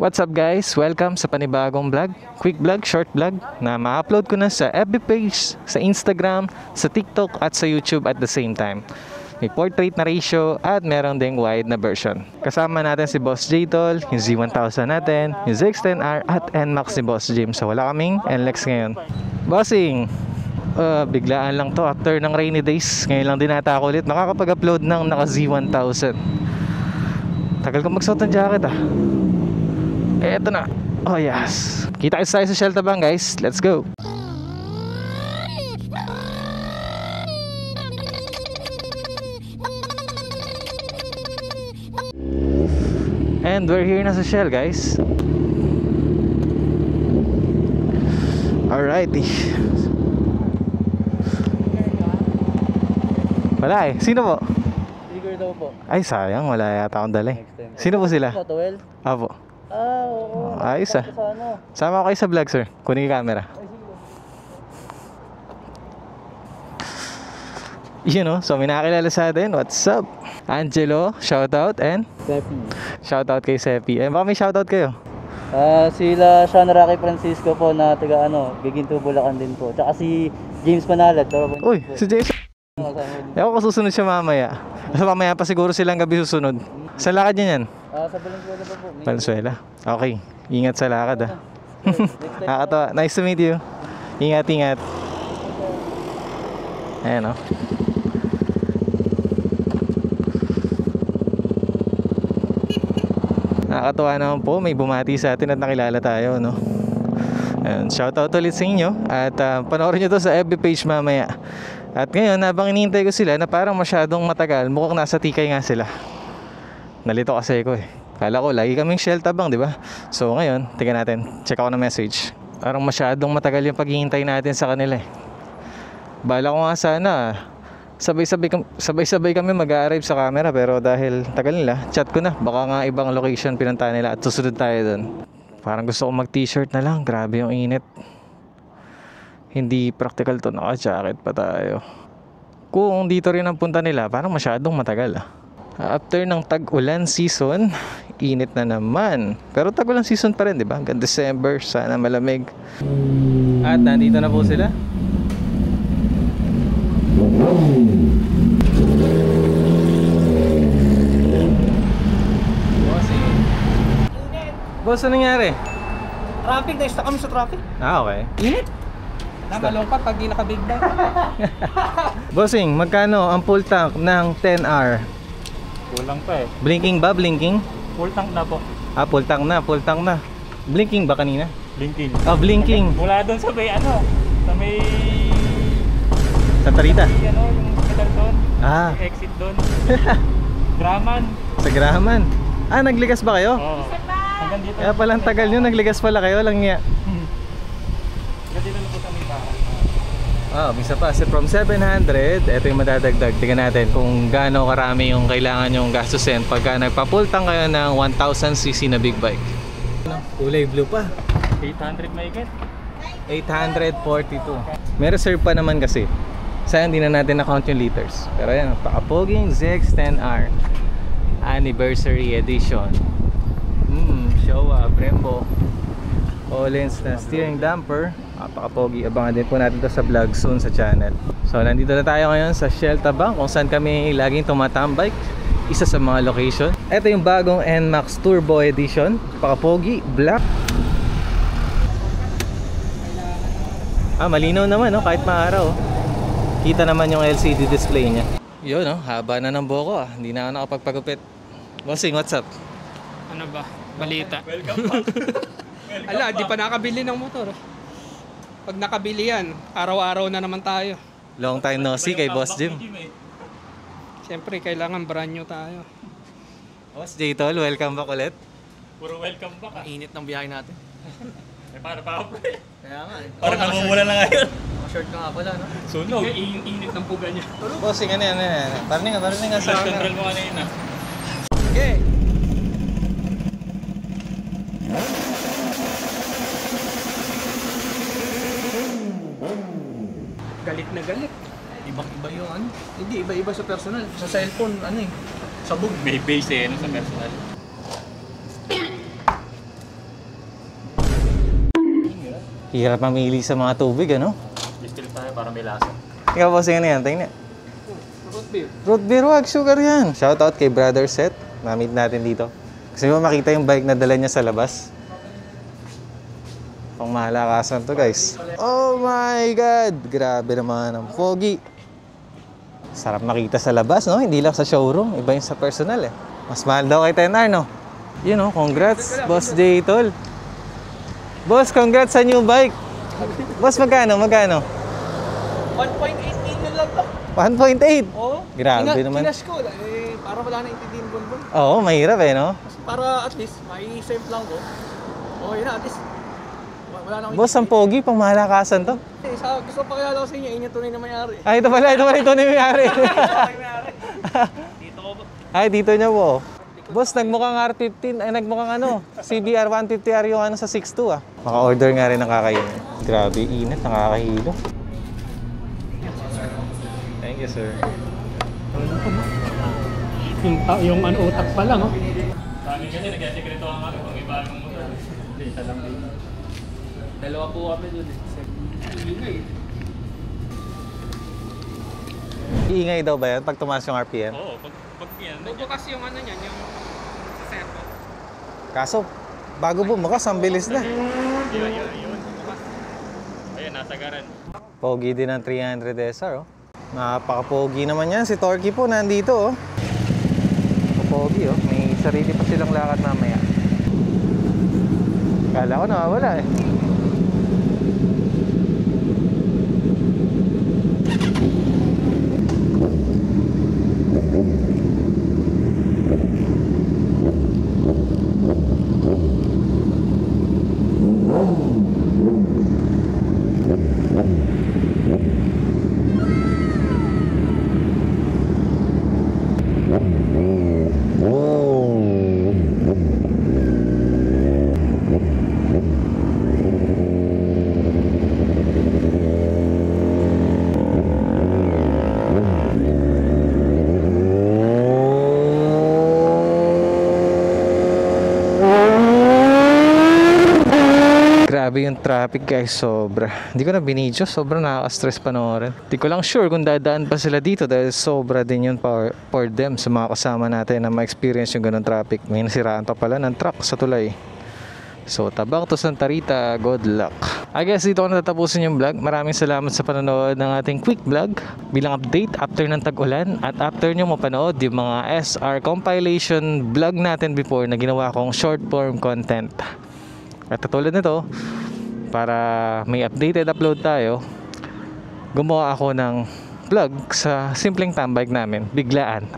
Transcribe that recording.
What's up guys? Welcome sa panibagong vlog, quick vlog, short vlog na ma-upload ko na sa FB page, sa Instagram, sa TikTok at sa YouTube at the same time. May portrait na ratio at meron ding wide na version. Kasama natin si Boss J-Tol, yung Z1000 natin, yung ZX10R at NMAX ni Boss Jim. So wala kaming NLEX ngayon. Bossing! Biglaan lang to after ng rainy days. Ngayon lang din ata ako ulit makakapag-upload ng naka Z1000. Tagal ko magsuot ng jacket ah. Eto na. Oh yes. Kita tayo sa Shelta Bank guys. Let's go. And we're here na sa Shell guys. Alrighty. Wala eh. Sino po? Trigger daw po. Ay sayang. Wala yata akong dala eh. Sino po sila? Towel? Apo. Oo. Ayos ah. Sama ko kayo sa vlog sir. Kunin yung camera. You know, so may nakakilala sa atin. What's up? Angelo, shoutout and? Sepi. Shoutout kay Sepi. Baka may shoutout kayo? Sila Sean Rocky Francisco po na taga Giginto Bulacan din po. Tsaka si James Manalad. Uy, si Jason. Ewan ko susunod siya mamaya. Basta mamaya pa siguro silang gabi susunod. Sa lakad niya yan? Sa Valenzuela pa po. Valenzuela. Okay. Ingat sa lakad ah. Nakakatawa. Nice to meet you. Ingat, ingat. Ayan o. Nakakatawa naman po. May bumati sa atin at nakilala tayo, no? Ayan. Shoutout ulit sa inyo. At panoorin nyo to sa FB page mamaya. At ngayon, habang inihintay ko sila na parang masyadong matagal, mukhang nasa tikay nga sila. Nalito kasi ko eh. Kala ko, lagi kaming Shell tabang, di ba? So ngayon, tingnan natin. Check ako ng message. Parang masyadong matagal yung paghihintay natin sa kanila eh. Bala ko nga sana, sabay-sabay kami mag-arrive sa camera. Pero dahil tagal nila, chat ko na. Baka nga ibang location pinunta nila at susunod tayo dun. Parang gusto ko mag-t-shirt na lang. Grabe yung init. Hindi practical to, naka-jacket pa tayo. Kung dito rin ang punta nila, parang masyadong matagal ah. After ng tag-ulan season, init na naman. Pero tag-ulan season pa rin, di ba? Hanggang December, sana malamig. At nandito na po sila. Boss, ano nangyari? Traffic, na-stuck kami sa traffic. Okay. Init? Namalungkot pag di naka-big bag. Bossing, magkano ang full tank ng 10R? Kulang pa eh. Blinking ba? Blinking? Full tank na po. Full tank na, full tank na. Blinking ba kanina? Blinking. Blinking. Mula doon sa may sa may Santa Rita. yung hospital doon. Exit doon. Graman. Sa Graman. Nagligas ba kayo? Oo. Hanggang dito. Kaya palang tagal nyo, nagligas pala kayo lang niya. Hanggang dito na po sa may bahay. Bisa pa. So from 700, ito yung madadagdag. Tingnan natin kung gaano karami yung kailangan yung gastusin pagka nagpa-full tank kayo ng 1000cc na big bike. Kulay blue pa. 800 mahigit. 842. May reserve pa naman kasi. Sayang hindi na natin na-count yung liters. Pero yan, pakapoging ZX10R Anniversary Edition. Showa, Brembo Ollins na steering damper. Napaka-pogi. Abangan din po natin to sa vlog soon sa channel. So nandito na tayo ngayon sa Shell Tabang kung saan kami laging tumatambike. Isa sa mga location. Ito yung bagong NMAX Turbo Edition. Napaka-pogi, black. Malinaw naman no? Kahit maaraw. Kita naman yung LCD display niya. Yun no, haba na ng buhok ko Hindi na ako nakapagpagupit. Bossing, what's up? Ano ba? Balita. Welcome back. Ala, di pa nakabili ng motor. Pag nakabili yan, araw-araw na naman tayo. Long time no see kay Boss Jim. Siyempre, kailangan brand new tayo. Boss J-Tol, welcome back ulit. Puro welcome back ah. Init ng biyahe natin. Para pa ako eh. Kaya nga eh. Parang namumula na ngayon. Short ka nga pala, no? Sunog. Init ng puga niya. Bossing, ano yan? Parang nga sa Flash control mo kanina. Okay. Galit na galit. Ibang-iba yung ano. Hindi, iba-iba sa personal. Sa cellphone, sabog. May base sa personal. Hirap mamili sa mga tubig, ano? Distill tayo para may lasa. Ikaw po ano yan? Tingnan. Root beer. Root beer, wag sugar yan. Shoutout kay Brother Seth. Na-meet natin dito. Kasi mo makita yung bike na dala niya sa labas. Pang mahalakasan to, guys. Oh my God! Grabe naman ang pogi. Sarap makita sa labas, no? Hindi lang sa showroom. Iba yung sa personal, eh. Mas mahal daw kay 10R, no? You know, congrats, Boss J. Tol. Boss, congrats sa new bike. Boss, magkano? 1.8 million lang to. 1.8? Oo. Grabe naman. Kinas ko, para wala na intindihin bonbon. Oo, mahirap eh, no? Para at least, may save lang ko. Okay na, at least, wala na akong Boss, ang pogi, pang mahalakasan to. gusto pa kaya ko sa inyo, inyo tunay na mayari. Ay, ito pala, ito na yung mayari. Dito ko ba? Ay, dito niya po. Boss, nagmukhang R15, ay nagmukhang CBR 150R yung sa 6.2 ah. Maka-order nga rin ng kakainin. Grabe, init, nakakahilo. Thank you, sir. Yung utak pa lang, oh. Sa amin kasi nag-secreto ang kami kung iba yung motor. Hindi, isa lang din. Dalawa po kami doon eh. Iingay daw ba yan pag tumaas yung RPM? Oo, pag yan. Bubukas yung niyan, yung sa servo. Kaso, bago bumukas, ang bilis na. Yun. Ayun, nasa garan. Pogi din ng 300 SR, oh. Napaka-pogi naman yan. Si Torky po nandito, oh. Pogi, oh. May sarili pa silang lakad mamaya. Kala ko nawawala, eh. Grabe yung traffic guys, sobra. Hindi ko na binidyo, sobra nakaka-stress panoorin. Hindi ko lang sure kung dadaan pa sila dito dahil sobra din yun for them sa mga kasama natin na ma-experience yung ganun traffic. May nasiraan pa pala ng truck sa tulay. So, Tabang to Santa Rita, good luck. I guess dito ko natatapusin yung vlog. Maraming salamat sa panonood ng ating quick vlog. Bilang update after ng tag-ulan at after nyo mapanood yung mga SR compilation vlog natin before na ginawa kong short form content. At katulad nito, para may updated upload tayo, gumawa ako ng vlog sa simpleng tambike namin, biglaan.